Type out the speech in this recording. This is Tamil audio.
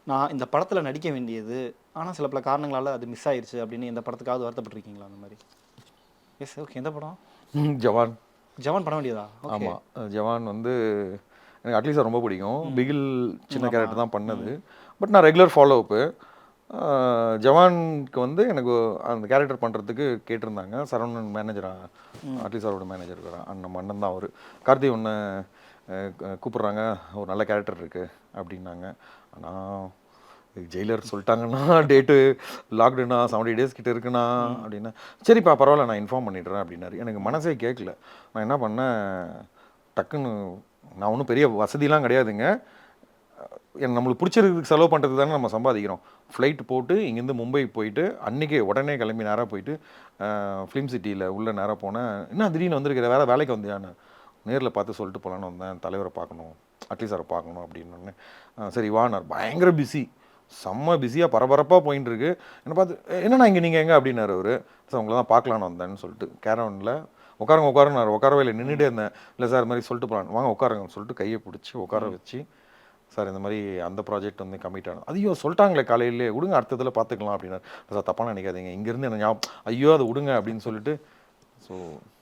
நான் இந்த படத்தில் நடிக்க வேண்டியது ஆனால் சில பல காரணங்களால் அது மிஸ் ஆயிருச்சு அப்படின்னு எந்த படத்துக்காவது வருத்தப்பட்டிருக்கீங்களா அந்த மாதிரி? Yes, okay. எந்த படம்? ஜவான். ஜவான் பண்ண வேண்டியதா? ஓகே. ஆமாம், ஜவான் வந்து எனக்கு அட்லீஸ்ட் ரொம்ப பிடிக்கும். ம். பிகில் சின்ன ஆமாம். கேரக்டர் தான் பண்ணது. ம். பட் நான் ரெகுலர் ஃபாலோ அப்பு. ஜவானுக்கு வந்து எனக்கு அந்த கேரக்டர் பண்ணுறதுக்கு கேட்டிருந்தாங்க. சரவணன் மேனேஜராக, ம். அட்லீஸ்ட் அவரோட மேனேஜர் நம்ம அண்ணன் தான் அவர். கார்த்தி ஒன்று கூப்பிட்றாங்க, ஒரு நல்ல கேரக்டர் இருக்குது அப்படின்னாங்க. ஆனால் ஜெயிலர் சொல்லிட்டாங்கன்னா டேட்டு லாக்டவுனா 70 டேஸ் கிட்ட இருக்குண்ணா அப்படின்னா, சரிப்பா பரவாயில்ல நான் இன்ஃபார்ம் பண்ணிடுறேன் அப்படின்னாரு. எனக்கு மனசே கேட்கல. நான் என்ன பண்ணேன், டக்குன்னு நான் ஒன்றும் பெரிய வசதிலாம் கிடையாதுங்க. நம்மளுக்கு பிடிச்சிருக்கு செலவு பண்ணுறது தானே நம்ம சம்பாதிக்கிறோம். ஃப்ளைட் போட்டு இங்கேருந்து மும்பை போயிட்டு அன்றைக்கே உடனே கிளம்பி நேராக போயிட்டு ஃபிலிம் சிட்டியில் உள்ள நேராக போனேன். என்ன திடீர்னு வந்திருக்கிற, வேறு வேலைக்கு வந்தியான்னு. நேரில் பார்த்து சொல்லிட்டு போகலான்னு வந்தேன், தலைவரை பார்க்கணும், அட்லீஸ்ட் அவரை பார்க்கணும் அப்படின்னு. சரி வானார். பயங்கர பிஸி, செம்ம பிஸியாக பரபரப்பாக போயின்னு இருக்கு. என்னை பார்த்து என்னண்ணா இங்கே நீங்கள் எங்கே அப்படின்னாரு அவர். சார் உங்களை தான் பார்க்கலான்னு வந்தேன்னு சொல்லிட்டு கேரவனில் உட்காருங்க உட்காரவே இல்லை, நின்றுட்டே இருந்தேன். இல்லை சார் இது மாதிரி சொல்லிட்டு போகலான்னு, வாங்க உட்காருங்கன்னு சொல்லிட்டு கையை பிடிச்சி உட்கார வச்சு, சார் இந்த மாதிரி அந்த ப்ராஜெக்ட் வந்து கமிட் ஆனது. ஐயோ சொல்லிட்டாங்களே காலையிலே, விடுங்க அடுத்த இதில் பார்த்துக்கலாம் அப்படின்னாரு. சார் தப்பாக நினைக்காதீங்க, இங்கேருந்து என்ன ஞாபகம், ஐயோ அதை விடுங்க அப்படின்னு சொல்லிட்டு. ஸோ